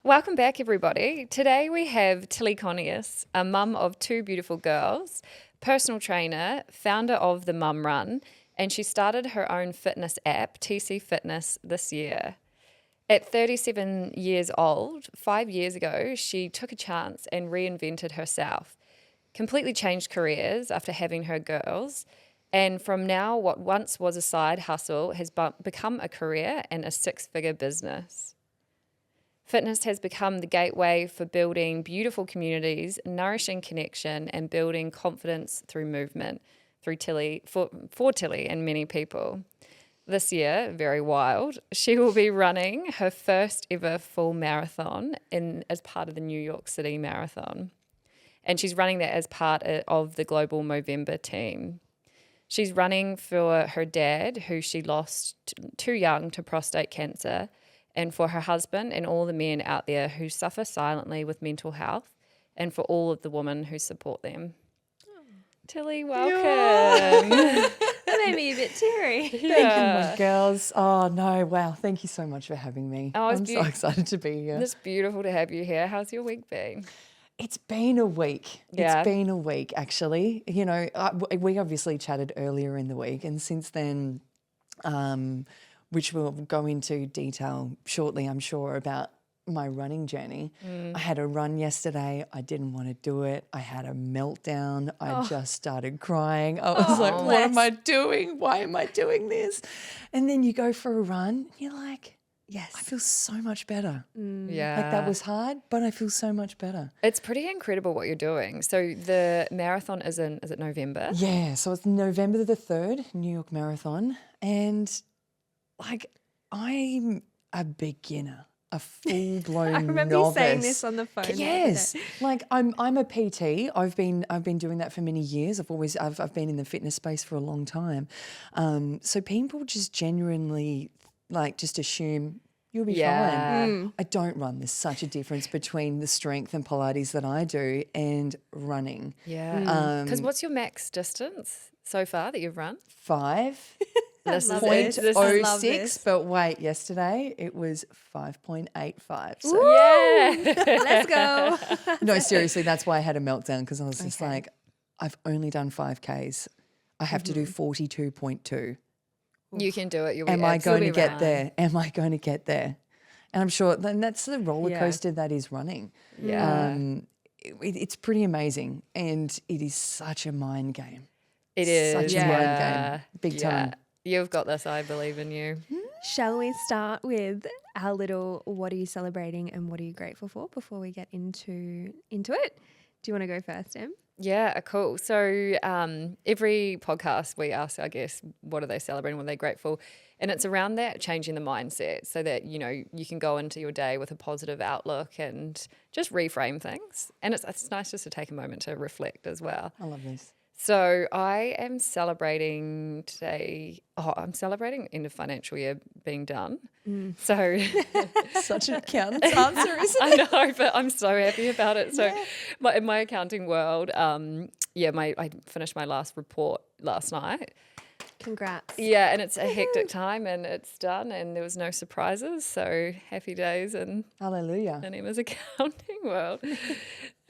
Welcome back, everybody. Today we have Tilli Conias, a mum of 2 beautiful girls, personal trainer, founder of the Mum Run, and she started her own fitness app, TC Fitness, this year. At 37 years old, 5 years ago, she took a chance and reinvented herself, completely changed careers after having her girls, and from now what once was a side hustle has become a career and a 6-figure business. Fitness has become the gateway for building beautiful communities, nourishing connection, and building confidence through movement through Tilli, for Tilli and many people. This year, very wild, she will be running her first ever full marathon as part of the New York City Marathon. And she's running that as part of the Global Movember Team. She's running for her dad, who she lost too young to prostate cancer, and for her husband and all the men out there who suffer silently with mental health, and for all of the women who support them. Tilli, welcome. That made me a bit teary. Thank you, my girls. Oh, no, wow. Thank you so much for having me. Oh, I'm so excited to be here. It's beautiful to have you here. How's your week been? It's been a week. Yeah. It's been a week, actually. You know, we obviously chatted earlier in the week, and since then, which we'll go into detail shortly, I'm sure, about my running journey. I had a run yesterday. I didn't want to do it. I had a meltdown. I just started crying. I was like, what am I doing? Why am I doing this? And then you go for a run and you're like, Yes. I feel so much better. Yeah. Like that was hard, but I feel so much better. It's pretty incredible what you're doing. So the marathon is it November? Yeah, so it's November the 3rd, New York Marathon. And like I'm a beginner, a full-blown I remember novice. you saying this on the phone. Yes, like I'm a PT. I've been doing that for many years. I've been in the fitness space for a long time. So people just genuinely just assume you'll be fine. I don't run. There's such a difference between the strength and Pilates that I do and running. Yeah. Because what's your max distance so far that you've run? 5. This is Point it. oh six, but wait, yesterday it was 5.85. So Yeah. Let's go. no, seriously, that's why I had a meltdown, because I was just like, I've only done 5Ks. I have to do 42.2. You can do it. You'll be Am I going to absolutely get there? Am I going to get there? And I'm sure then that's the roller coaster that is running. Yeah. It's pretty amazing, and it is such a mind game. It is. Such a mind game. Big time. You've got this. I believe in you. Shall we start with our little what are you celebrating and what are you grateful for before we get into it? Do you want to go first, Em? Yeah, cool. So every podcast we ask our guests what are they celebrating, what are they grateful, and it's around that changing the mindset so that, you know, you can go into your day with a positive outlook and just reframe things. And it's nice just to take a moment to reflect as well. I love this. So I am celebrating today. I'm celebrating end of financial year being done. So Such an accountant's answer, isn't I it? know, but I'm so happy about it. So in my accounting world, I finished my last report last night. Congrats. Yeah, and it's a hectic time and it's done and there was no surprises. So happy days in Hallelujah. Emma's accounting world.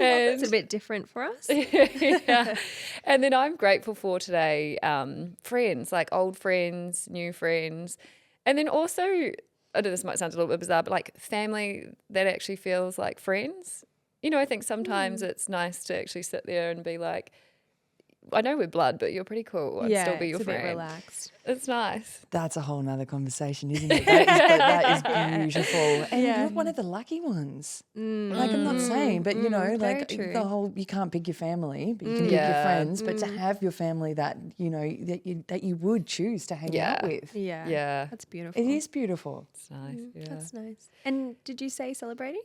It's a bit different for us. Yeah. And then I'm grateful for today friends, like old friends, new friends. And then also, I know this might sound a little bit bizarre, but like family that actually feels like friends. You know, I think sometimes it's nice to actually sit there and be like, I know we're blood, but you're pretty cool. I'd still be your it's a friend. bit relaxed. It's nice. That's a whole nother conversation, isn't it? That is beautiful. And you're one of the lucky ones. Like I'm not saying, but you know, very like true. the whole, you can't pick your family, but you can pick your friends, but to have your family that, you know, that you would choose to hang out with. Yeah. Yeah. That's beautiful. It is beautiful. It's nice. Yeah. That's nice. And did you say celebrating?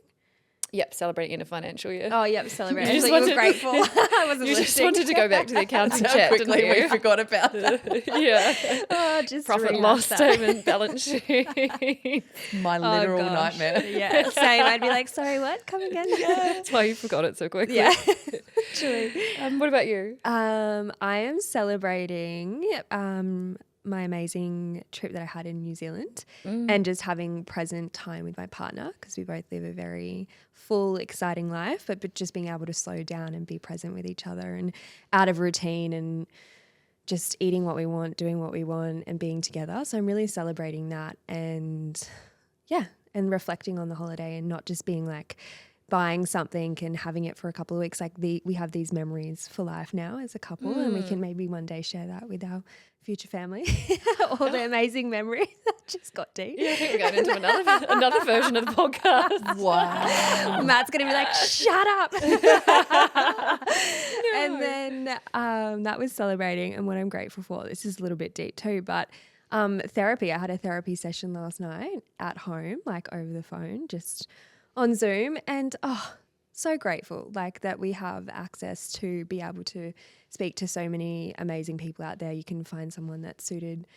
Yep, celebrating end of financial year. Oh, yep, celebrating. You So just you were grateful. I wasn't You just listening. wanted to go back to the accounting chat, didn't Quickly, we you? forgot about that. Yeah. Oh, just Profit and rehash loss that. statement, balance sheet. My literal gosh. nightmare. Yeah, same. I'd be like, sorry, what? Come again? That's why you forgot it so quickly. Yeah, truly. What about you? I am celebrating my amazing trip that I had in New Zealand and just having present time with my partner, because we both live a very full, exciting life, but just being able to slow down and be present with each other and out of routine and just eating what we want, doing what we want and being together. So I'm really celebrating that and reflecting on the holiday and not just being like buying something and having it for a couple of weeks. Like we have these memories for life now as a couple and we can maybe one day share that with our future family. All the amazing memories. That just got deep. Yeah, I think we're going into another version of the podcast. Wow. Matt's going to be like, shut up. And then that was celebrating. And what I'm grateful for, this is a little bit deep too, but therapy. I had a therapy session last night at home, like over the phone, just on Zoom. And so grateful like that we have access to be able to speak to so many amazing people out there. You can find someone that's suited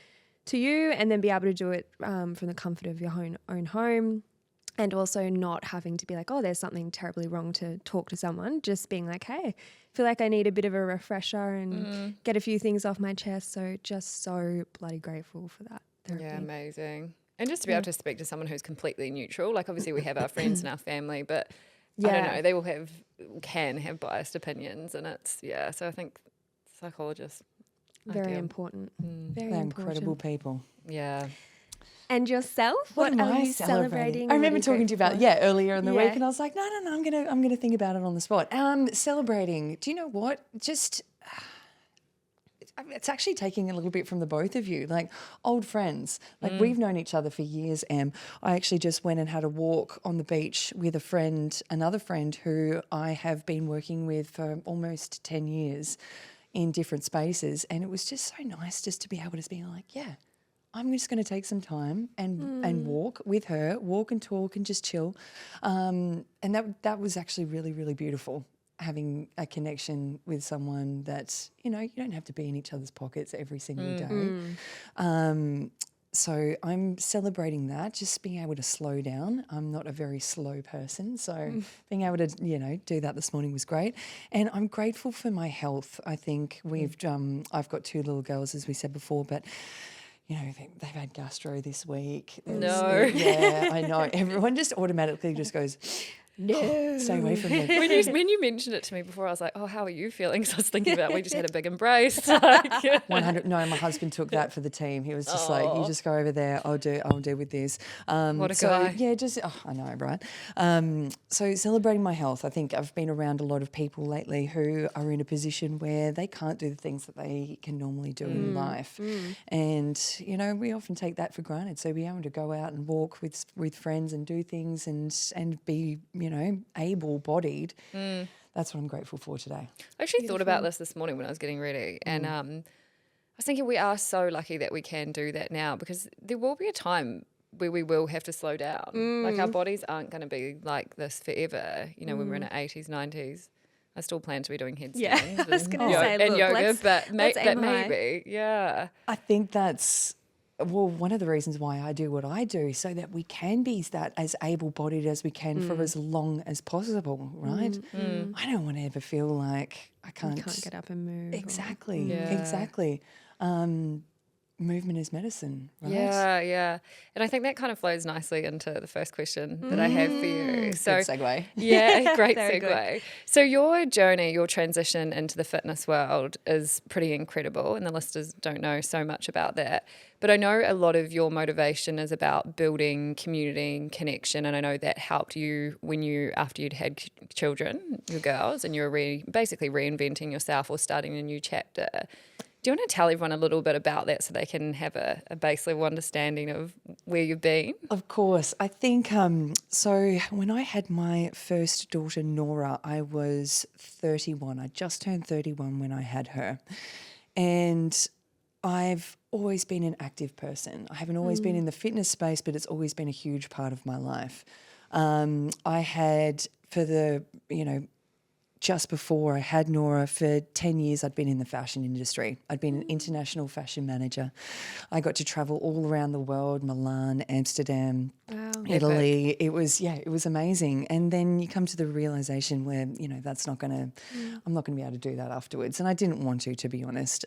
to you and then be able to do it from the comfort of your own home, and also not having to be like, oh, there's something terribly wrong to talk to someone, just being like, hey, I feel like I need a bit of a refresher and get a few things off my chest. So just so bloody grateful for that therapy. Yeah, amazing. And just to be able to speak to someone who's completely neutral. Like obviously we have our friends and our family, but I don't know, they will can have biased opinions, and so I think psychologists. Very important. Very They're important. incredible people. Yeah. And yourself? What am are I you celebrating? I remember talking to you about earlier in the week, Yeah. and I was like, no, I'm gonna think about it on the spot. Celebrating. Do you know what? Just it's actually taking a little bit from the both of you, like old friends. Like we've known each other for years, Em. I actually just went and had a walk on the beach with another friend who I have been working with for almost 10 years in different spaces. And it was just so nice just to be able to be like, yeah, I'm just going to take some time and walk with her, walk and talk and just chill. And that was actually really, really beautiful, having a connection with someone that, you don't have to be in each other's pockets every single day. So I'm celebrating that, just being able to slow down. I'm not a very slow person, so being able to, do that this morning was great. And I'm grateful for my health. I think I've got 2 little girls, as we said before, but they've had gastro this week. Yeah, I know. Everyone just automatically just goes, no, stay away from me. When you mentioned it to me before, I was like, oh, how are you feeling? So I was thinking about we just had a big embrace. Like, 100. No, my husband took that for the team. He was just like, you just go over there. I'll deal with this. What a guy. Yeah, I know, right? So celebrating my health. I think I've been around a lot of people lately who are in a position where they can't do the things that they can normally do in life. And, we often take that for granted. So being able to go out and walk with friends and do things and be, able-bodied, that's what I'm grateful for today. I actually thought about this morning when I was getting ready, and I was thinking we are so lucky that we can do that now, because there will be a time where we will have to slow down. Like our bodies aren't going to be like this forever. When we're in our 80s, 90s. I still plan to be doing headstands I was gonna say, and yoga, but let's aim high. maybe, yeah. I think that's one of the reasons why I do what I do, so that we can be that as able-bodied as we can for as long as possible, right? I don't want to ever feel like I can't get up and move. Exactly, Yeah. exactly. Movement is medicine, right? Yeah. And I think that kind of flows nicely into the first question that I have for you. So, Good segue. yeah, great Very segue. So your journey, your transition into the fitness world is pretty incredible, and the listeners don't know so much about that. But I know a lot of your motivation is about building community and connection, and I know that helped you after you'd had children, your girls, and you were basically reinventing yourself or starting a new chapter. Do you want to tell everyone a little bit about that so they can have a base level understanding of where you've been? Of course. I think, so when I had my first daughter, Nora, I was 31. I just turned 31 when I had her. And I've always been an active person. I haven't always been in the fitness space, but it's always been a huge part of my life. I had, just before I had Nora, for 10 years, I'd been in the fashion industry. I'd been an international fashion manager. I got to travel all around the world, Milan, Amsterdam, Italy. It was amazing. And then you come to the realization where, that's not going to, I'm not going to be able to do that afterwards. And I didn't want to be honest.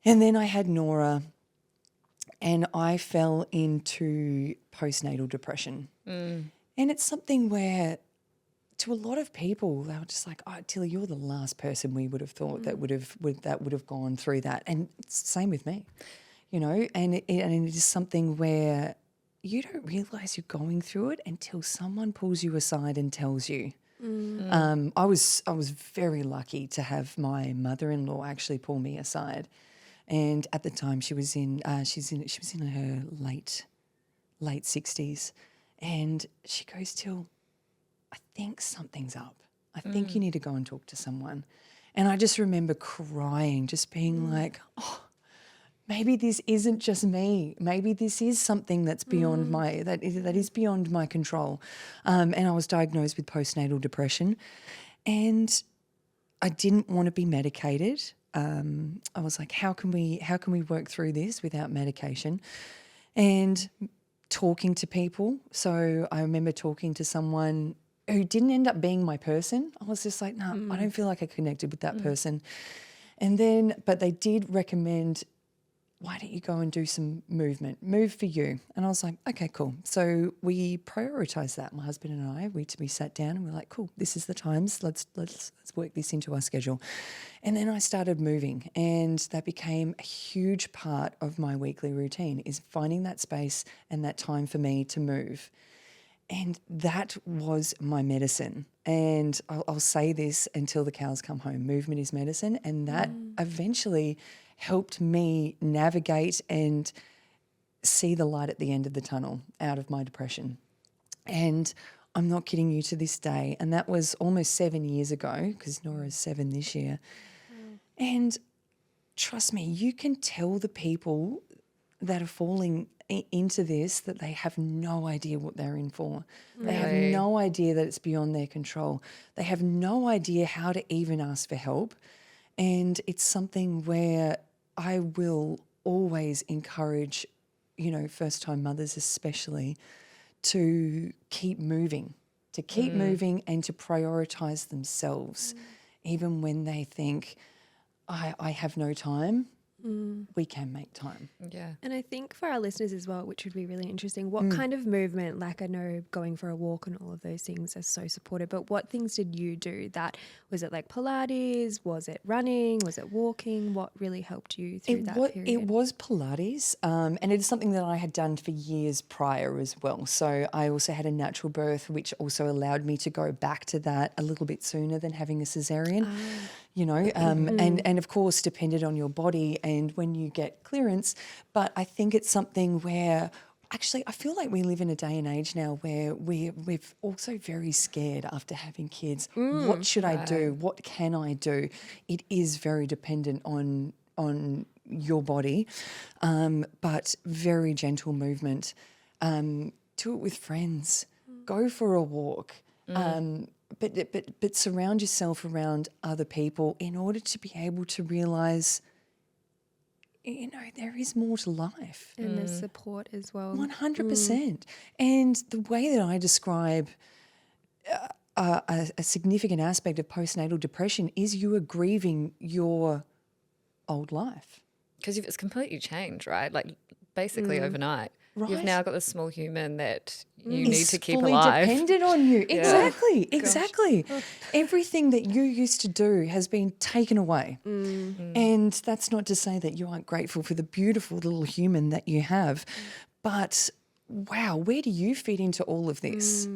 And then I had Nora, and I fell into postnatal depression. And it's something where to a lot of people, they were just like, oh, Tilly, you're the last person we would have thought that would have gone through that. And it's the same with me, and it is something where you don't realise you're going through it until someone pulls you aside and tells you. I was very lucky to have my mother-in-law actually pull me aside, and at the time she was in her late 60s, and she goes, Till, I think something's up. I think you need to go and talk to someone. And I just remember crying, just being like, oh, maybe this isn't just me. Maybe this is something that's beyond that is beyond my control. And I was diagnosed with postnatal depression, and I didn't want to be medicated. I was like, how can we work through this without medication? And talking to people. So I remember talking to someone who didn't end up being my person. I was just like, no, I don't feel like I connected with that person. And then, but they did recommend, why don't you go and do some movement? Move for you. And I was like, okay, cool. So we prioritized that. My husband and I, we sat down and we're like, cool, this is the times. Let's work this into our schedule. And then I started moving, and that became a huge part of my weekly routine, is finding that space and that time for me to move. And that was my medicine. And I'll say this until the cows come home. Movement is medicine. And that eventually helped me navigate and see the light at the end of the tunnel out of my depression. And I'm not kidding you, to this day. And that was almost 7 years ago, because Nora's 7 this year. And trust me, you can tell the people that are falling into this that they have no idea what they're in for. They have no idea that it's beyond their control. They have no idea how to even ask for help. And it's something where I will always encourage, first-time mothers especially, to keep moving, and to prioritise themselves, even when they think, I have no time. We can make time. Yeah. And I think for our listeners as well, which would be really interesting, what kind of movement, like I know going for a walk and all of those things are so supportive, but what things did you do? Was it like Pilates? Was it running? Was it walking? What really helped you through that period? It was Pilates, and it is something that I had done for years prior as well. So I also had a natural birth, which also allowed me to go back to that a little bit sooner than having a cesarean. And of course depended on your body and when you get clearance. But I think it's something where actually I feel like we live in a day and age now where we're also very scared after having kids. What should I do? What can I do? It is very dependent on your body, but very gentle movement. Do it with friends. Go for a walk. But surround yourself around other people in order to be able to realise, there is more to life. And the support as well. 100%. And the way that I describe a significant aspect of postnatal depression is you are grieving your old life. Because it's completely changed, right? Like basically overnight. Right. You've now got this small human that you need It's to keep fully alive. dependent on you. Exactly. Everything that you used to do has been taken away. And that's not to say that you aren't grateful for the beautiful little human that you have. But wow, where do you fit into all of this?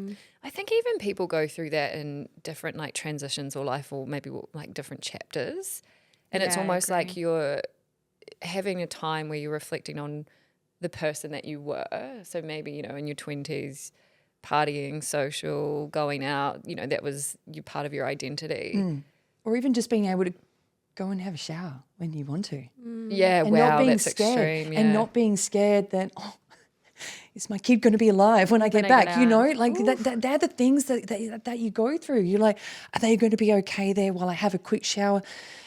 I think even people go through that in different like transitions or life, or maybe like different chapters. And it's Yeah, I almost like agree. you're having a time where you're reflecting on the person that you were. So maybe, in your 20s, partying, social, going out, that was part of your identity. Or even just being able to go and have a shower when you want to. Yeah, And wow, not being that's scared. extreme. Yeah. And not being scared that, is my kid going to be alive when I get back? You know, out. like they're the things that you go through. You're like, are they going to be okay there while I have a quick shower?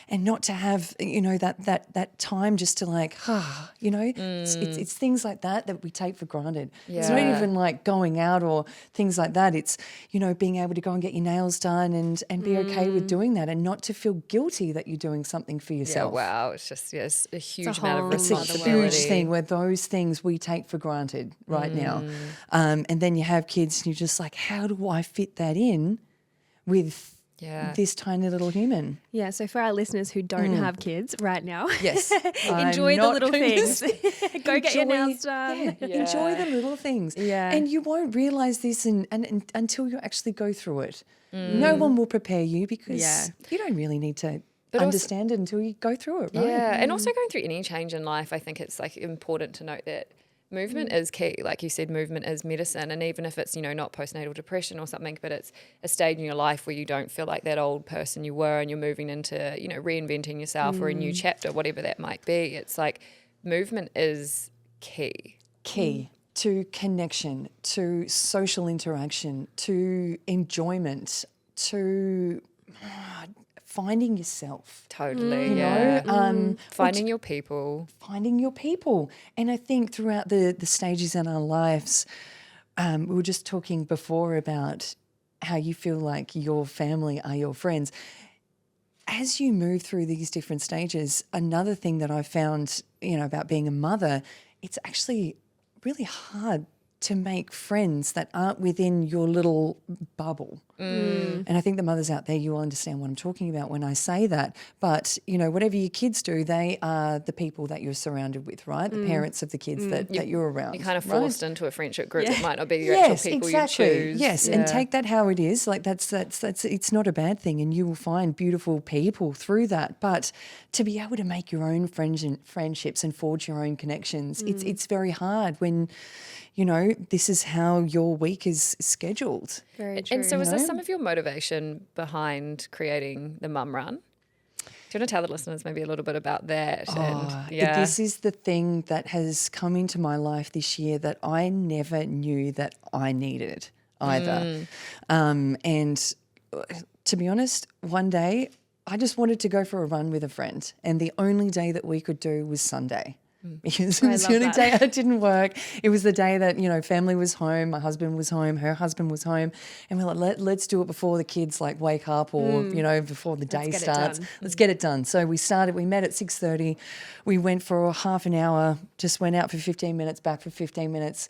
And not to have, you know, that time just to like, you know, it's things like that we take for granted. It's not even like going out or things like that. It's, you know, being able to go and get your nails done and be okay with doing that and not to feel guilty that you're doing something for Yeah, yourself. wow. It's just, it's a huge whole amount of It's a responsibility. huge thing where those things we take for granted right now. And then you have kids and you're just like, how do I fit that in with this tiny little human? Yeah, so for our listeners who don't have kids right now, Yes. enjoy I'm the not little doing things. this. Go get your nails done. Yeah, enjoy the little things. Yeah. And you won't realise this and until you actually go through it. No one will prepare you because you don't really need to understand it until you go through it, right? Yeah, and also going through any change in life, I think it's like important to note that movement is key. Like you said, movement is medicine. And even if it's, you know, not postnatal depression or something, but it's a stage in your life where you don't feel like that old person you were and you're moving into, you know, reinventing yourself or a new chapter, whatever that might be. It's like movement is key. Key to connection, to social interaction, to enjoyment, to finding yourself. Totally, You yeah. know, Finding your people. finding your people. And I think throughout the stages in our lives, we were just talking before about how you feel like your family are your friends. As you move through these different stages, another thing that I've found, you know, about being a mother, it's actually really hard to make friends that aren't within your little bubble. And I think the mothers out there, you will understand what I'm talking about when I say that. But, you know, whatever your kids do, they are the people that you're surrounded with, right? The parents of the kids that you're around. You're kind of right? forced into a friendship group that might not be your actual people you choose. Yes, and take that how it is. Like that's it's not a bad thing, and you will find beautiful people through that. But to be able to make your own friendships and forge your own connections, it's very hard when, you know, this is how your week is scheduled. Very true. And so is this some of your motivation behind creating the Mum Run? Do you want to tell the listeners maybe a little bit about that? This is the thing that has come into my life this year that I never knew that I needed either. And to be honest, one day I just wanted to go for a run with a friend, and the only day that we could do was Sunday. Because it was the only day I didn't work. It was the day that, you know, family was home, my husband was home, her husband was home, and we're like, let's do it before the kids like wake up or, you know, before the day starts. Let's get it done. So we met at 6:30. We went for half an hour, just went out for 15 minutes, back for 15 minutes.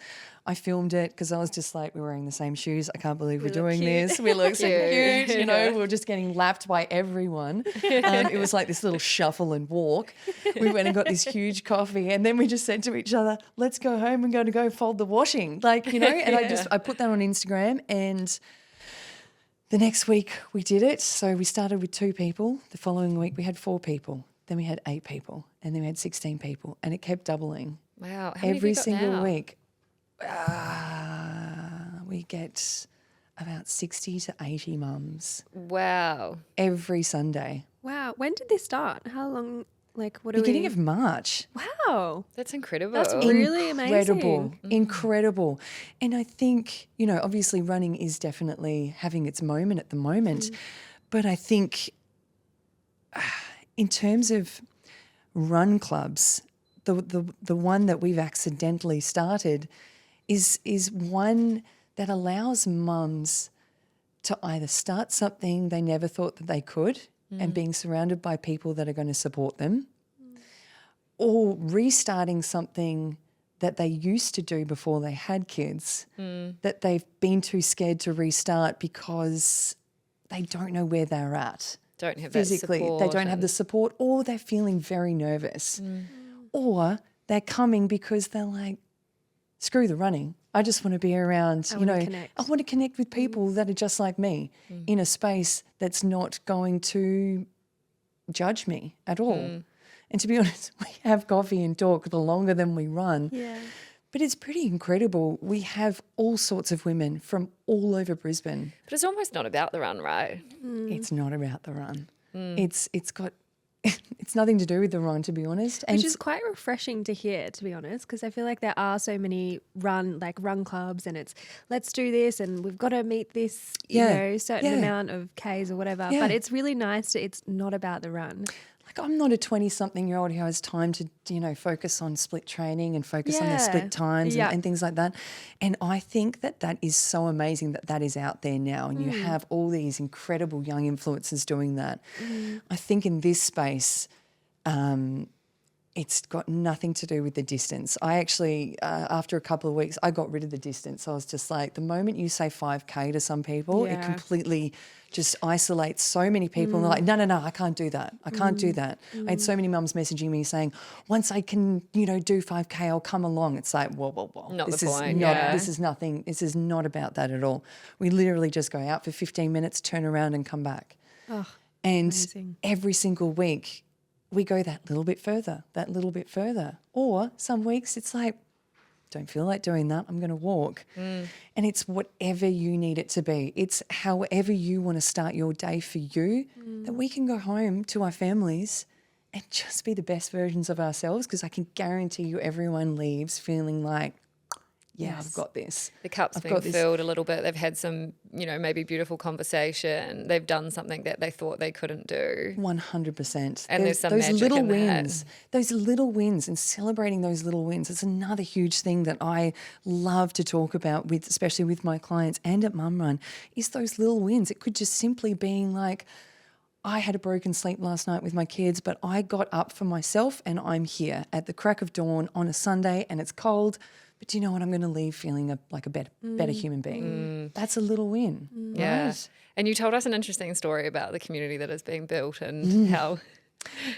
I filmed it because I was just like, we're wearing the same shoes. I can't believe we're doing this. We look so cute. You know, we were just getting lapped by everyone. It was like this little shuffle and walk. We went and got this huge coffee, and then we just said to each other, let's go home and go fold the washing. Like, you know, and I put that on Instagram, and the next week we did it. So we started with 2 people. The following week we had 4 people. Then we had 8 people, and then we had 16 people, and it kept doubling. Wow. How many have Every you got single now? week. We get about 60 to 80 mums Wow. every Sunday. Wow. When did this start? How long? Like, what are Beginning we? of March. Wow. That's incredible. That's really Incredible. amazing. Incredible. And I think, you know, obviously running is definitely having its moment at the moment. But I think in terms of run clubs, the one that we've accidentally started is one that allows mums to either start something they never thought that they could and being surrounded by people that are going to support them, or restarting something that they used to do before they had kids that they've been too scared to restart because they don't know where they're at. Don't have Physically, that support. they don't have the support, or they're feeling very nervous. Or they're coming because they're like, screw the running. I just want to be around, you know, connect. I want to connect with people that are just like me in a space that's not going to judge me at all. And to be honest, we have coffee and talk the longer than we run. Yeah. But it's pretty incredible. We have all sorts of women from all over Brisbane. But it's almost not about the run, right? It's not about the run. It's got it's nothing to do with the run, to be honest. And Which is quite refreshing to hear, to be honest, because I feel like there are so many run clubs, and it's let's do this and we've got to meet this, certain amount of Ks or whatever. Yeah. But it's really nice it's not about the run. like, I'm not a 20-something-year-old who has time to, focus on split training and focus on their split times and things like that. And I think that is so amazing that is out there now, and you have all these incredible young influencers doing that. I think in this space, it's got nothing to do with the distance. I actually, after a couple of weeks, I got rid of the distance. I was just like, the moment you say 5K to some people, it completely just isolates so many people. And they're like, no, I can't do that. I can't do that. I had so many mums messaging me saying, once I can, do 5K, I'll come along. It's like, whoa. Not this the is point, not, This is nothing. This is not about that at all. We literally just go out for 15 minutes, turn around and come back. Oh, and amazing. Every single week, we go that little bit further. Or some weeks it's like, don't feel like doing that, I'm going to walk. And it's whatever you need it to be. It's however you want to start your day for you, that we can go home to our families and just be the best versions of ourselves, because I can guarantee you everyone leaves feeling like, I've got this. The cup's been filled a little bit. They've had some, maybe beautiful conversation. They've done something that they thought they couldn't do. 100%. And there's some those magic little in wins. that. Those little wins, and celebrating those little wins. It's another huge thing that I love to talk about especially with my clients and at Mum Run, is those little wins. It could just simply being like, I had a broken sleep last night with my kids, but I got up for myself and I'm here at the crack of dawn on a Sunday and it's cold. But do you know what? I'm going to leave feeling like a better human being. That's a little win. Yeah. Right? And you told us an interesting story about the community that is being built and how...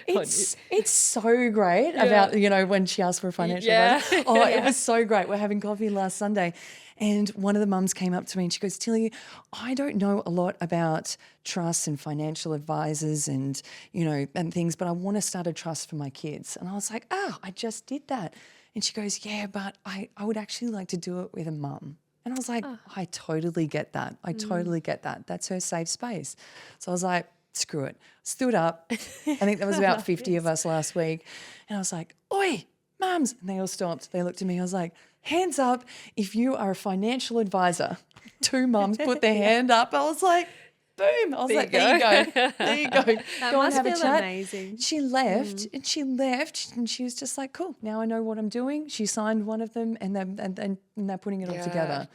It's so great about, when she asked for a financial advice. It was so great. We're having coffee last Sunday and one of the mums came up to me and she goes, Tilly, I don't know a lot about trusts and financial advisors and, and things, but I want to start a trust for my kids. And I was like, I just did that. And she goes, yeah, but I would actually like to do it with a mum. And I was like, I totally get that. I totally get that. That's her safe space. So I was like, screw it. Stood up. I think there was about 50 of us last week. And I was like, oi, mums. And they all stopped. They looked at me. I was like, hands up if you are a financial advisor. 2 mums put their hand up. I was like, boom. I was like, there you go. There you go. That Go must and have a feel chat. amazing. She left and she was just like, cool, now I know what I'm doing. She signed one of them and they're putting it all together.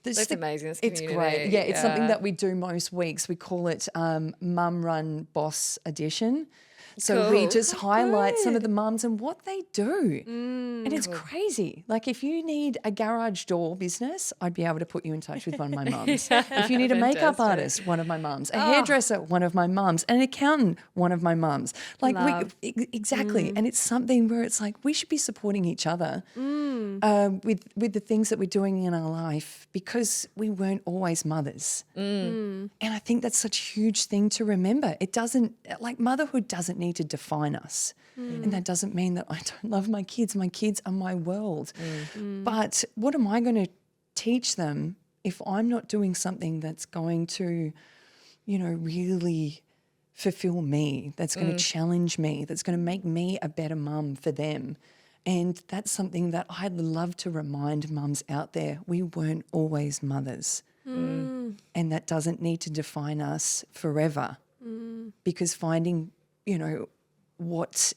That's amazing. It's great. Yeah, it's something that we do most weeks. We call it Mum Run Boss Edition. So we just highlight some of the mums and what they do. And it's crazy. Like if you need a garage door business, I'd be able to put you in touch with one of my mums. If you need a makeup artist, one of my mums. A hairdresser, one of my mums. An accountant, one of my mums. Like exactly. And it's something where it's like we should be supporting each other with the things that we're doing in our life, because we weren't always mothers. And I think that's such a huge thing to remember. It doesn't, like motherhood doesn't need to define us. And that doesn't mean that I don't love my kids. My kids are my world. But what am I going to teach them if I'm not doing something that's going to, really fulfill me, that's going to challenge me, that's going to make me a better mum for them? And that's something that I'd love to remind mums out there. We weren't always mothers. And that doesn't need to define us forever. Because finding, what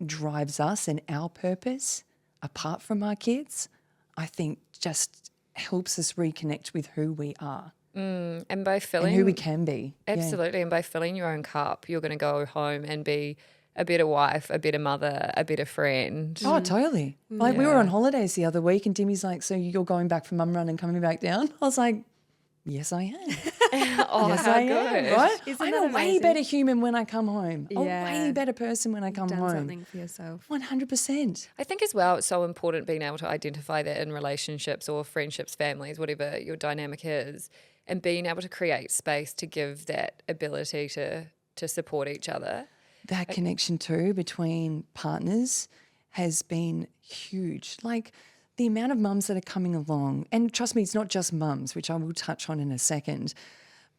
drives us and our purpose apart from our kids, I think just helps us reconnect with who we are. And by filling... And who we can be. Absolutely. And by filling your own cup, you're going to go home and be a better wife, a better mother, a better friend. Oh, totally. Like we were on holidays the other week and Dimmy's like, so you're going back from Mum Run and coming back down? I was like, yes, I am. Yes, I am, right? I'm a way better human when I come home. A way better person when I come home. Done something for yourself. 100%. I think as well it's so important being able to identify that in relationships or friendships, families, whatever your dynamic is, and being able to create space to give that ability to support each other. That connection too between partners has been huge. Like the amount of mums that are coming along, and trust me, it's not just mums, which I will touch on in a second,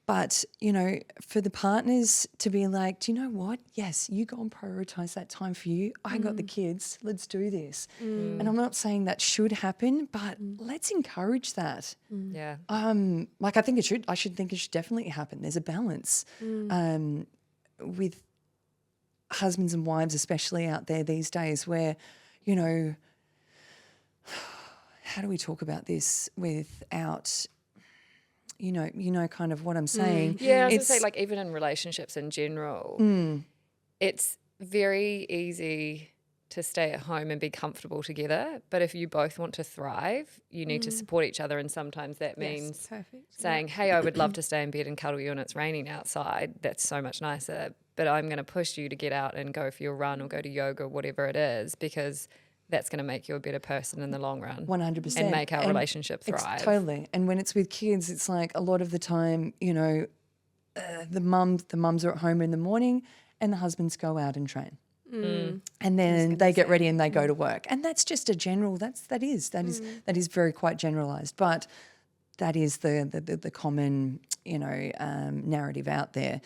But, you know, for the partners to be like, do you know what? Yes, you go and prioritise that time for you. I got the kids. Let's do this. And I'm not saying that should happen, but let's encourage that. Yeah. Like I should think it should definitely happen. There's a balance with husbands and wives, especially out there these days where, you know, how do we talk about this without, you know, kind of what I'm saying? Yeah, I was going to say, like, even in relationships in general, it's very easy to stay at home and be comfortable together. But if you both want to thrive, you need to support each other. And sometimes that means saying, hey, I would love to stay in bed and cuddle you and it's raining outside. That's so much nicer. But I'm going to push you to get out and go for your run or go to yoga or whatever it is, because that's going to make you a better person in the long run. 100%. And make our relationship thrive. Totally. And when it's with kids, it's like a lot of the time, you know, the mums are at home in the morning and the husbands go out and train. And then they get ready and they go to work. And that's just a general, that is very quite generalised. But that is the common, you know, narrative out there.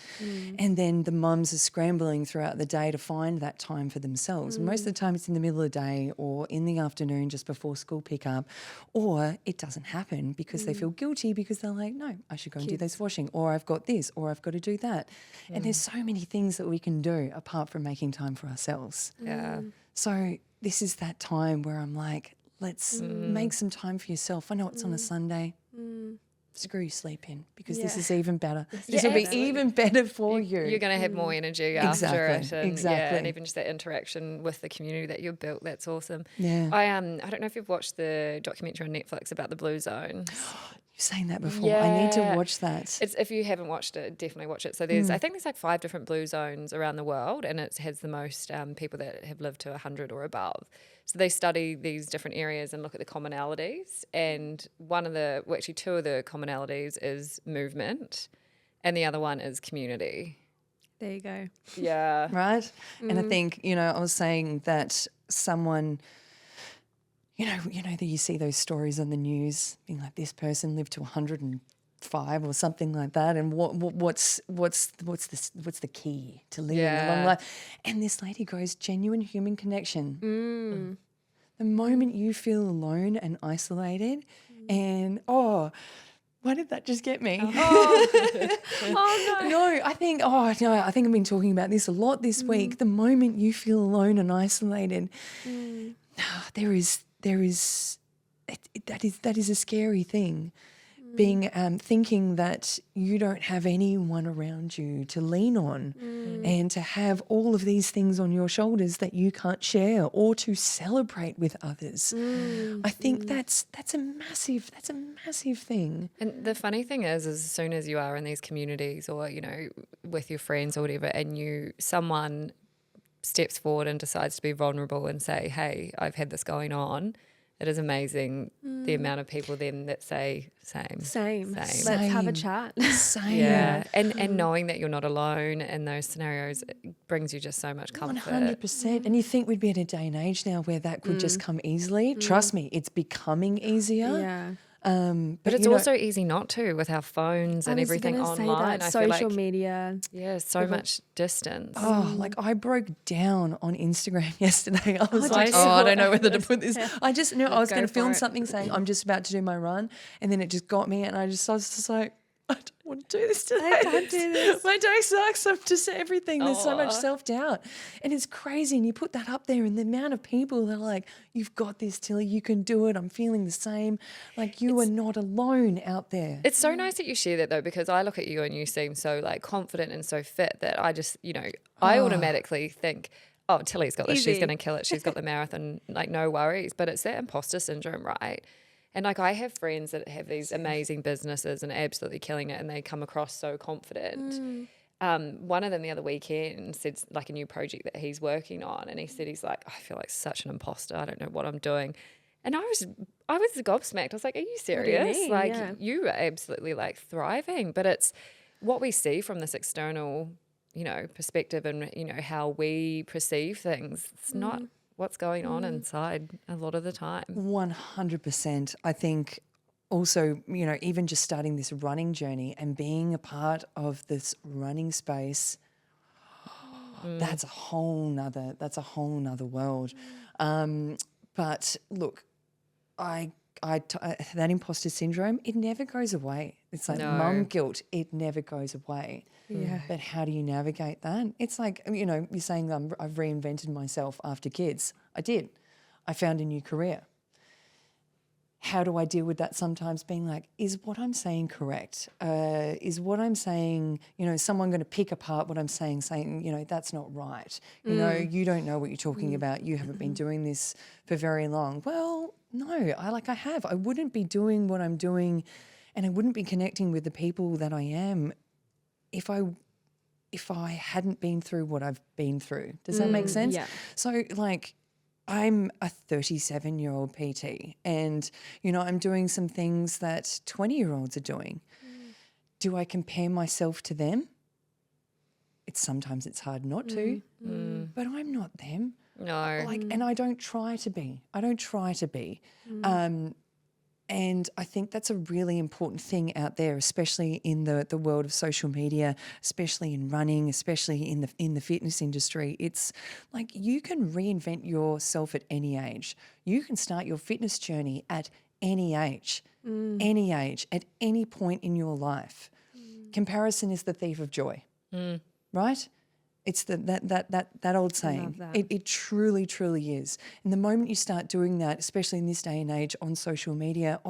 And then the mums are scrambling throughout the day to find that time for themselves. Most of the time it's in the middle of the day or in the afternoon just before school pickup, or it doesn't happen because they feel guilty because they're like, no, I should go and do this washing, or I've got this, or I've got to do that. And there's so many things that we can do apart from making time for ourselves. Yeah. So this is that time where I'm like, let's make some time for yourself. I know it's on a Sunday. Screw sleeping, because this is even better. This will be even better for you. You're going to have more energy after it. And, exactly. Yeah, and even just that interaction with the community that you've built, that's awesome. Yeah. I don't know if you've watched the documentary on Netflix about the Blue Zones. You've seen that before. I need to watch that. It's, if you haven't watched it, definitely watch it. So there's, I think there's like 5 different blue zones around the world, and it has the most people that have lived to 100 or above. So they study these different areas and look at the commonalities. And actually 2 of the commonalities is movement, and the other one is community. There you go. Yeah. Right? And I think, you know, I was saying that someone, you know that you see those stories on the news being like, this person lived to 105 or something like that, and what's the key to living a long life? And this lady goes, genuine human connection. The moment you feel alone and isolated, and why did that just get me? No, I think I've been talking about this a lot this week. The moment you feel alone and isolated, that is a scary thing. Being thinking that you don't have anyone around you to lean on, and to have all of these things on your shoulders that you can't share or to celebrate with others. I think that's a massive thing. And the funny thing is as soon as you are in these communities, or, you know, with your friends or whatever, and someone steps forward and decides to be vulnerable and say, hey, I've had this going on, it is amazing the amount of people then that say same. Let's have a chat. Same. Yeah, and knowing that you're not alone in those scenarios brings you just so much comfort. 100%. And you think we'd be in a day and age now where that could just come easily. Trust me, it's becoming easier. Yeah. But it's also easy not to, with our phones and everything online. I feel social like, media. Yeah, so much distance. like I broke down on Instagram yesterday. I was like, I don't know whether to put this. I just knew I was going to film something saying I'm just about to do my run, and then it just got me, and I was just like, I don't want to do this today. I can't do this. My day sucks. I'm just everything. There's so much self-doubt. And it's crazy. And you put that up there, and the amount of people that are like, you've got this, Tilly. You can do it. I'm feeling the same. Like, you are not alone out there. It's so nice that you share that, though, because I look at you and you seem so like confident and so fit that I just, you know, I automatically think, oh, Tilly's got this. Easy. She's going to kill it. She's got the marathon. Like, no worries. But it's that imposter syndrome, right? And like, I have friends that have these amazing businesses and absolutely killing it, and they come across so confident. One of them the other weekend said like a new project that he's working on, and he said he's like, I feel like such an imposter. I don't know what I'm doing. And I was gobsmacked. I was like, are you serious? mean? Like, Yeah. you are absolutely like thriving. But it's what we see from this external, you know, perspective, and, you know, how we perceive things. It's not what's going on inside a lot of the time. 100%. I think also, you know, even just starting this running journey and being a part of this running space, that's a whole nother world. But look, that imposter syndrome, it never goes away. It's like mum guilt, it never goes away. Yeah. But how do you navigate that? It's like, you know, you're saying I've reinvented myself after kids. I did. I found a new career. How do I deal with that sometimes being like, is what I'm saying correct? Is what I'm saying, you know, someone going to pick apart what I'm saying, you know, that's not right. You know, you don't know what you're talking about. You haven't been doing this for very long. Well, no, I have. I wouldn't be doing what I'm doing and I wouldn't be connecting with the people that I am if I hadn't been through what I've been through. Does that make sense? Yeah. So like, I'm a 37-year-old PT and, you know, I'm doing some things that 20-year-olds are doing. Do I compare myself to them? Sometimes it's hard not to, but I'm not them. No. Like, and I don't try to be. And I think that's a really important thing out there, especially in the world of social media, especially in running, especially in the fitness industry. It's like you can reinvent yourself at any age. You can start your fitness journey at any age, at any point in your life. Comparison is the thief of joy, right? It's that old saying. that. It truly, truly is. And the moment you start doing that, especially in this day and age on social media,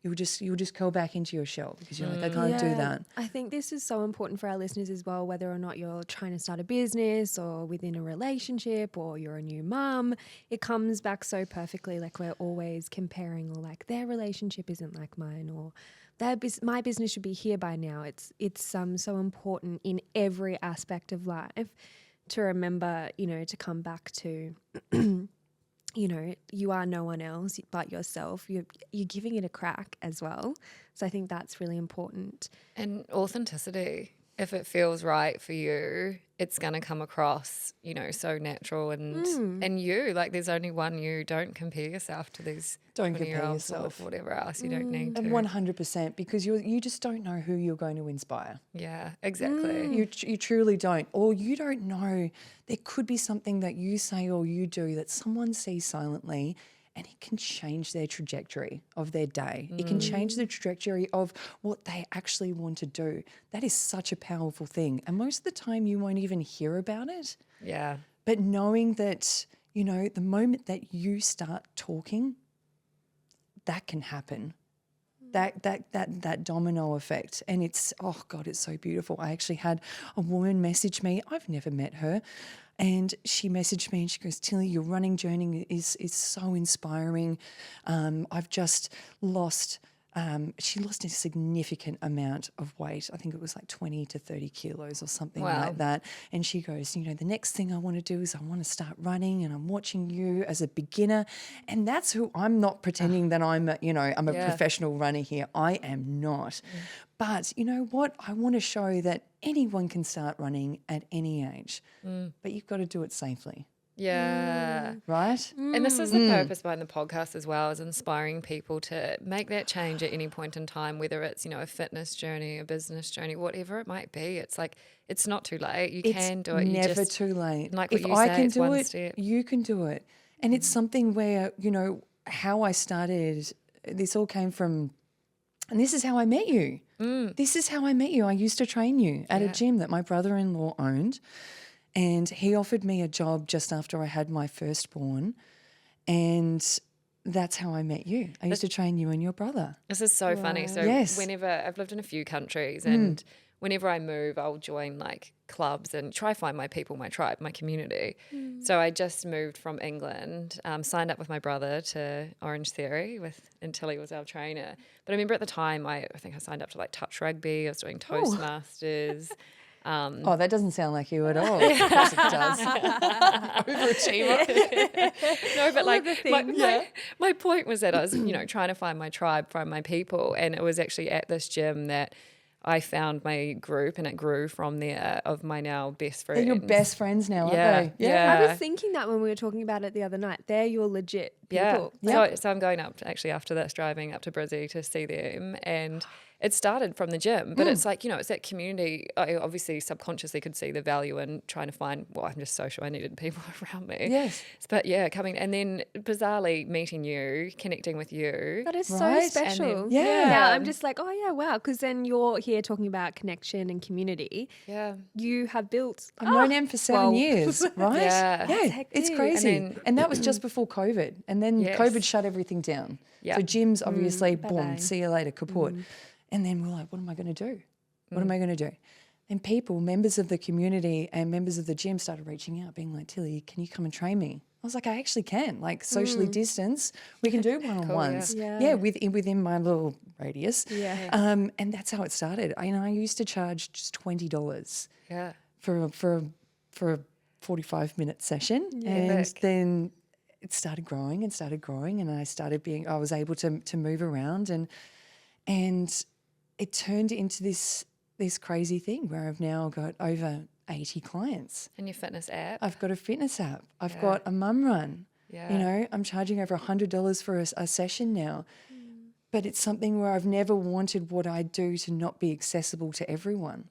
you'll just go back into your shell because you're like, I can't do that. I think this is so important for our listeners as well, whether or not you're trying to start a business or within a relationship or you're a new mum. It comes back so perfectly, like we're always comparing or like their relationship isn't like mine or my business should be here by now. It's so important in every aspect of life to remember, you know, to come back to, you know, you are no one else but yourself. You're giving it a crack as well. So I think that's really important. And authenticity. If it feels right for you, it's going to come across, you know, so natural and you, like there's only one you. Don't compare yourself to these Don't compare 20-year-olds or yourself. whatever else. You don't need to. And 100%, because you just don't know who you're going to inspire. Yeah, exactly. You truly don't. Or you don't know. There could be something that you say or you do that someone sees silently and it can change their trajectory of their day. It can change the trajectory of what they actually want to do. That is such a powerful thing. And most of the time you won't even hear about it. Yeah. But knowing that, you know, the moment that you start talking, that can happen. That domino effect. And it's, oh God, it's so beautiful. I actually had a woman message me. I've never met her. And she messaged me and she goes, Tilli, your running journey is so inspiring. I've just lost, she lost a significant amount of weight. I think it was like 20 to 30 kilos or something like that. And she goes, you know, the next thing I want to do is I want to start running and I'm watching you as a beginner. And that's who I'm not pretending that I'm a professional runner here. I am not. But you know what? I want to show that anyone can start running at any age, but you've got to do it safely. Yeah. Right? And this is the purpose behind the podcast as well, is inspiring people to make that change at any point in time, whether it's, you know, a fitness journey, a business journey, whatever it might be. It's like, it's not too late. You can do it. Never too late. Like what if you I say, can it's do one it, step. you can do it. And it's something where, you know, how I started, this all came from, and this is how I met you. This is how I met you. I used to train you at a gym that my brother-in-law owned. And he offered me a job just after I had my firstborn. And that's how I met you. I used to train you and your brother. This is so funny. So whenever I've lived in a few countries and whenever I move, I'll join like clubs and try find my people, my tribe, my community. So I just moved from England, signed up with my brother to Orange Theory and Tilli was our trainer. But I remember at the time, I think I signed up to like touch rugby. I was doing Toastmasters. Oh, that doesn't sound like you at all. Yes, it does. Overachiever. No, but like my point was that I was, you know, trying to find my tribe, find my people. And it was actually at this gym that I found my group, and it grew from there, of my now best friends. They're your best friends now, Yeah, aren't they? yeah. I was thinking that when we were talking about it the other night. They're your legit people. Yeah. So I'm going up actually after this, driving up to Brizzy to see them, and it started from the gym, but it's like, it's that community. I obviously subconsciously could see the value in trying to find, well, I'm just social. I needed people around me. Yes. But yeah, coming, and then bizarrely meeting you, connecting with you. That is so Right? special. And then- Yeah. Now I'm just like, oh yeah, wow. Because then you're here talking about connection and community. Yeah. You have built. I've known him for 7 well, years, right? Yeah. Yeah, That's it's hectic. crazy. And And, then- that was just before COVID. And then Yes. COVID shut everything down. Yeah. So gyms, obviously, boom, bye-bye. see you later, kaput. And then we're like, what am I going to do? What am I going to do? And people, members of the community and members of the gym started reaching out, being like, Tilly, can you come and train me? I was like, I actually can, like socially distance. We can do one-on-ones. yeah. Yeah, within my little radius. Yeah. And that's how it started. I used to charge just $20 Yeah. for a 45-minute session, and Epic. then it started growing, and I was able to move around, and it turned into this crazy thing where I've now got over 80 clients. And your fitness app. I've got a fitness app. I've got a mum run. Yeah. I'm charging over $100 for a session now. But it's something where I've never wanted what I do to not be accessible to everyone.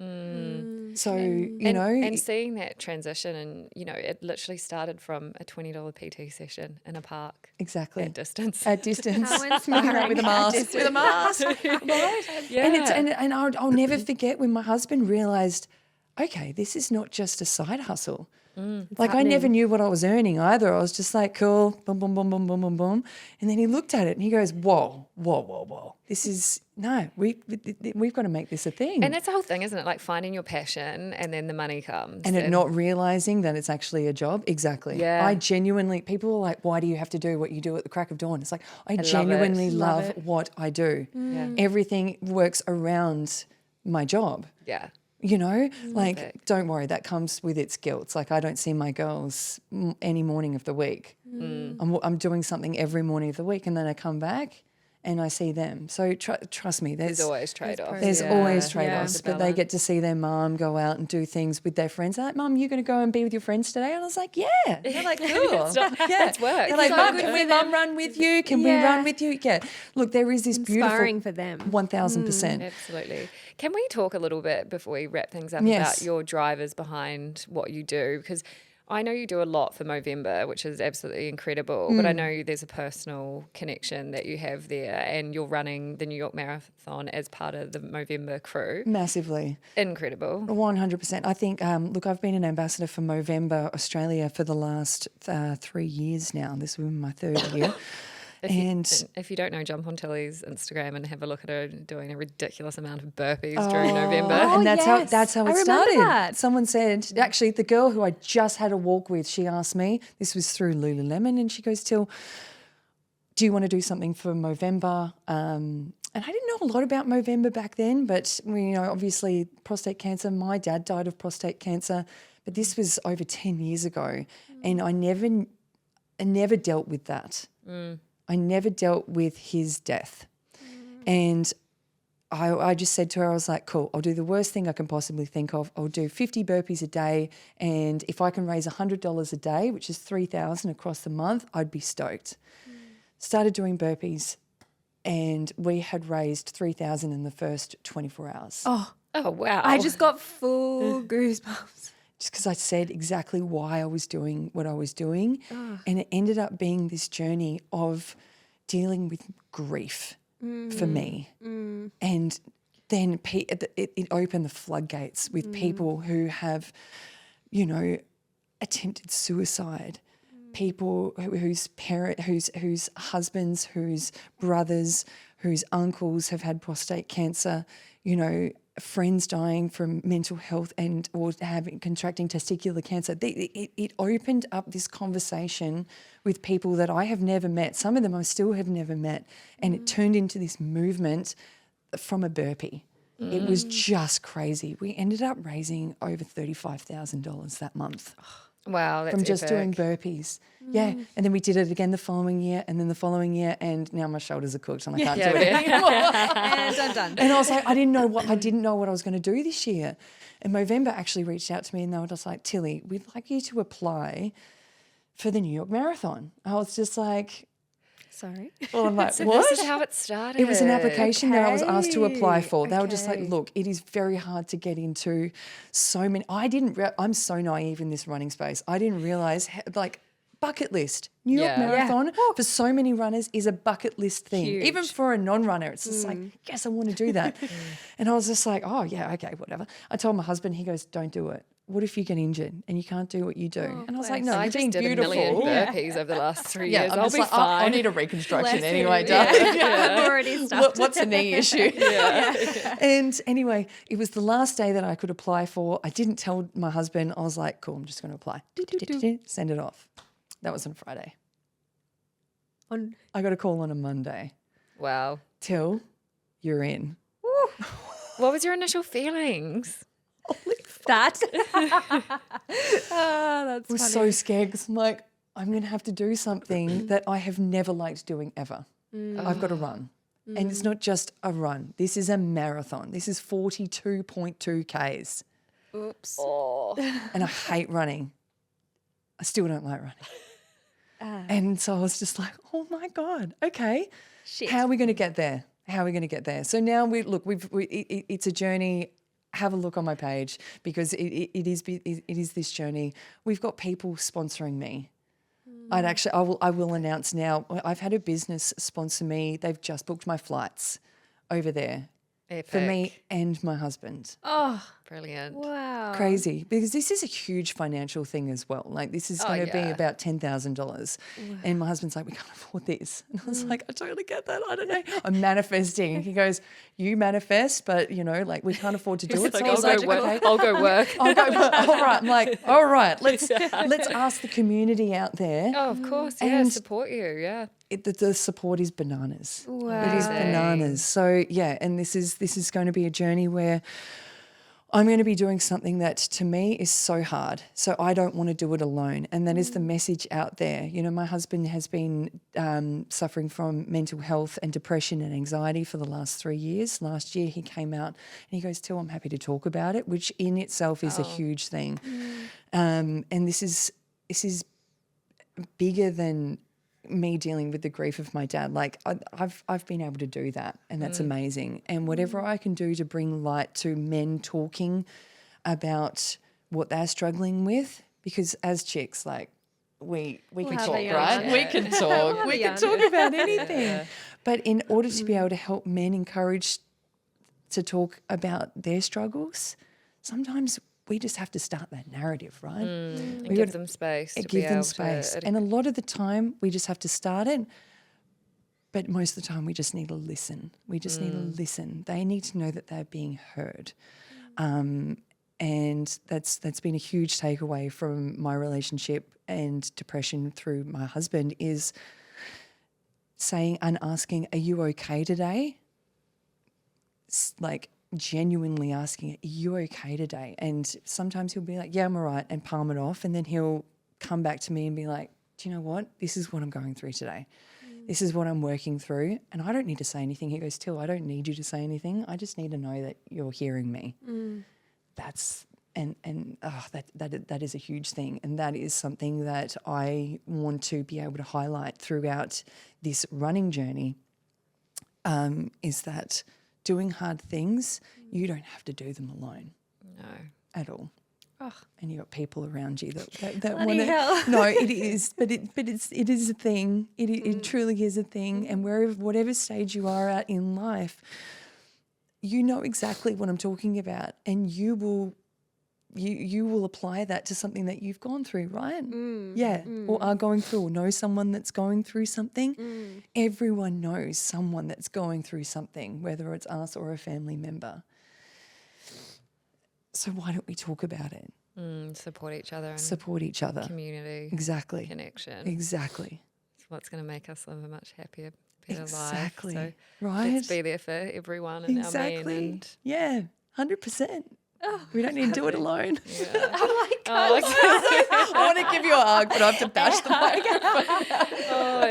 So, and seeing that transition, and it literally started from a $20 PT session in a park exactly. at distance. At distance. How inspiring. with a mask. With a mask. Right? Yeah. And I'll never forget when my husband realised, okay, this is not just a side hustle. Like I never knew what I was earning either. I was just like, cool, boom, boom, boom, boom, boom, boom, boom. And then he looked at it and he goes, whoa. This is, no, we've got to make this a thing. And that's the whole thing, isn't it? Like finding your passion, and then the money comes. And it not realising that it's actually a job. Exactly. Yeah. I genuinely, people are like, why do you have to do what you do at the crack of dawn? It's like, I love genuinely it. love what I do. Yeah. Everything works around my job. Yeah. Like, don't worry, that comes with its guilt. It's like I don't see my girls any morning of the week. I'm doing something every morning of the week, and then I come back and I see them. So trust me, There's always trade-offs. there's always trade-offs, Yeah. but they get to see their mum go out and do things with their friends. They're like, Mum, you going to go and be with your friends today? And I was like, yeah. They're like, cool. It's work. They're like, so Mum, good can for we mum run with you? Can we Yeah. run with you? Yeah. Look, there is this Inspiring beautiful for them. 1,000%. Absolutely. Can we talk a little bit before we wrap things up Yes. about your drivers behind what you do? Because I know you do a lot for Movember, which is absolutely incredible, but I know there's a personal connection that you have there, and you're running the New York Marathon as part of the Movember crew. Massively. Incredible. 100%. I think, look, I've been an ambassador for Movember Australia for the last 3 years now. This will be my third year. If you don't know, jump on Tilly's Instagram and have a look at her doing a ridiculous amount of burpees during November. And that's yes. how I it remember started. that. Someone said, actually, the girl who I just had a walk with, she asked me, this was through Lululemon, and she goes, Till, do you want to do something for Movember? And I didn't know a lot about Movember back then, but obviously prostate cancer. My dad died of prostate cancer, but this was over 10 years ago, and I never dealt with that. I never dealt with his death. And I just said to her, I was like, cool, I'll do the worst thing I can possibly think of. I'll do 50 burpees a day, and if I can raise $100 a day, which is $3,000 across the month, I'd be stoked. Started doing burpees, and we had raised $3,000 in the first 24 hours. Oh, wow. I just got full goosebumps. Just because I said exactly why I was doing what I was doing. And it ended up being this journey of dealing with grief for me. And then it opened the floodgates with people who have, attempted suicide, people whose husbands, whose brothers, whose uncles have had prostate cancer, friends dying from mental health or contracting testicular cancer. It opened up this conversation with people that I have never met. Some of them I still have never met. And it turned into this movement from a burpee. It was just crazy. We ended up raising over $35,000 that month. Wow, that's from just doing epic. burpees. Yeah. And then we did it again the following year and then the following year, and now my shoulders are cooked and I can't do it anymore. And I'm done. And I was like, I didn't know what I was going to do this year. And Movember actually reached out to me and they were just like, Tilly, we'd like you to apply for the New York Marathon. I was just like, Sorry. well, I'm like, So what? this is how it started. It was an application that I was asked to apply Okay, for. They were just like, okay. look, it is very hard to get into so many. I'm so naive in this running space. I didn't realize, like, bucket list. New York Yeah. Marathon for so many runners is a bucket list thing. Huge. Even for a non-runner, it's just like, yes, I want to do that. And I was just like, oh, yeah, okay, whatever. I told my husband, he goes, don't do it. What if you get injured and you can't do what you do? And I was like, no, I you're just being did beautiful. a million burpees over the last 3 Yeah, years. I'm I'll just be like, fine. I need a reconstruction Bless anyway, you. darling. I've already started. What's a knee issue? And anyway, it was the last day that I could apply for. I didn't tell my husband. I was like, cool, I'm just going to apply. Send it off. That was on Friday. I got a call on a Monday. Wow. Till, you're in. What was your initial feelings? That. That's I was funny. so scared because I'm like, I'm going to have to do something that I have never liked doing ever. I've got to run. And it's not just a run. This is a marathon. This is 42.2 Ks. Oops. And I hate running. I still don't like running. And so I was just like, oh my God, okay. Shit. How are we going to get there? How are we going to get there? So now it's a journey. Have a look on my page because it is this journey. We've got people sponsoring me. I will announce now. I've had a business sponsor me. They've just booked my flights over there Epic. for me and my husband. Oh, Brilliant. wow. Crazy, because this is a huge financial thing as well. Like this is going to be yeah. about $10,000, and my husband's like, we can't afford this, and I was like, I totally get that. I don't know. I'm manifesting. He goes, you manifest, but like we can't afford to do it. Like, So I was I'll like, go work. okay. I'll go work. I'll go. All right. I'm like, all right. Let's ask the community out there. Oh, of course. Yeah, And- support you. Yeah. The support is bananas. Wow. It is bananas. So yeah, and this is going to be a journey where I'm going to be doing something that to me is so hard. So I don't want to do it alone. And that is the message out there. My husband has been suffering from mental health and depression and anxiety for the last 3 years. Last year he came out and he goes, Till, I'm happy to talk about it, which in itself is a huge thing. And this is bigger than me dealing with the grief of my dad. Like I've been able to do that, and that's amazing. And whatever I can do to bring light to men talking about what they're struggling with, because as chicks, like we can have talk, a right? yarn. We can talk. have We a can yarn. talk about anything. But in order to be able to help men encourage to talk about their struggles, sometimes we just have to start that narrative, right? And We give gotta- them space. To Give be them able space. To, And a lot of the time we just have to start it. But most of the time we just need to listen. We just need to listen. They need to know that they're being heard. And that's been a huge takeaway from my relationship and depression through my husband is saying and asking, are you okay today? Like genuinely asking, are you okay today? And sometimes he'll be like, yeah, I'm all right, and palm it off. And then he'll come back to me and be like, do you know what? This is what I'm going through today. This is what I'm working through. And I don't need to say anything. He goes, Till, I don't need you to say anything. I just need to know that you're hearing me. That's that is a huge thing. And that is something that I want to be able to highlight throughout this running journey, is that doing hard things, you don't have to do them alone no. at all. Oh. And you got people around you that Bloody want to. hell. No, it is, but it is a thing. It truly is a thing. And whatever stage you are at in life, you know exactly what I'm talking about, and you will apply that to something that you've gone through, right? Or are going through, or know someone that's going through something. Everyone knows someone that's going through something, whether it's us or a family member. So why don't we talk about it? Support each other and Support each other. community Exactly. connection. Exactly. It's what's going to make us live a much happier, better Exactly. life. So Right. let's be there for everyone and our men. Exactly. And Yeah. 100%. We don't need to do it alone. Oh, I want to give you a hug, but I have to bash the mic.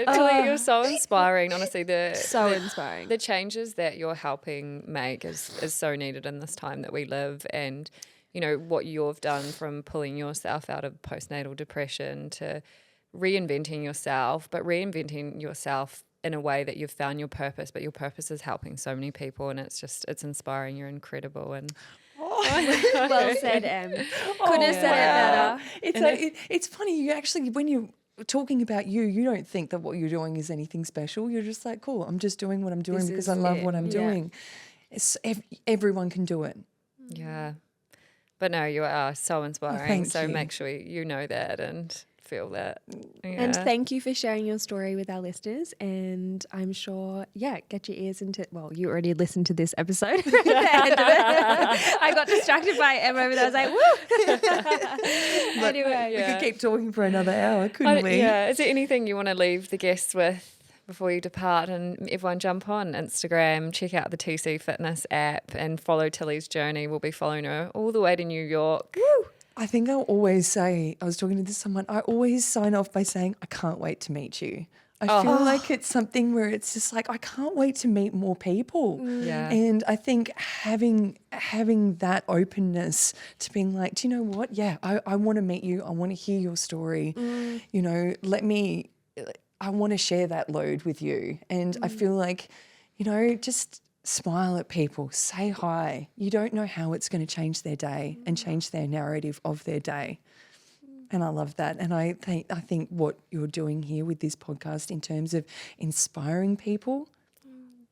Tilli, you're so inspiring. Honestly, So inspiring. the changes that you're helping make is so needed in this time that we live. And, you know, what you've done from pulling yourself out of postnatal depression to reinventing yourself, but reinventing yourself in a way that you've found your purpose, but your purpose is helping so many people, and it's inspiring. You're incredible. And Well said, Em. Couldn't have said it better. It's funny. You actually, when you're talking about you don't think that what you're doing is anything special. You're just like, cool, I'm just doing what I'm doing because I love what I'm doing. It's, everyone can do it. yeah. But no, you are so inspiring. thank So you. make sure you know that and feel that. And Yeah. thank you for sharing your story with our listeners. And I'm sure, get your ears into, well, you already listened to this episode. I got distracted by Em over there. I was like, woo. Anyway. We could keep talking for another hour, couldn't we? Yeah. Is there anything you want to leave the guests with before you depart? And everyone jump on Instagram, check out the TC Fitness app and follow Tilli's journey. We'll be following her all the way to New York. Woo. I think I'll always say, I was talking to someone, I always sign off by saying, I can't wait to meet you. I feel like it's something where it's just like, I can't wait to meet more people. Yeah. And I think having that openness to being like, do you know what? Yeah, I want to meet you. I want to hear your story. You know, I want to share that load with you. And I feel like, you know, just smile at people, say hi. You don't know how it's going to change their day and change their narrative of their day. And I love that. And I think what you're doing here with this podcast in terms of inspiring people,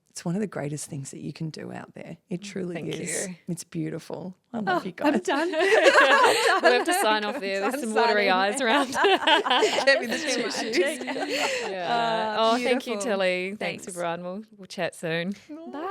it's one of the greatest things that you can do out there. It truly Thank is. you. It's beautiful. I love you guys. I'm done. We'll have to sign off there. There's some watery signing. eyes around. Get me the tissues. Yeah. Thank you, beautiful. Tilli. Thanks, Thanks. everyone. We'll chat soon. Bye.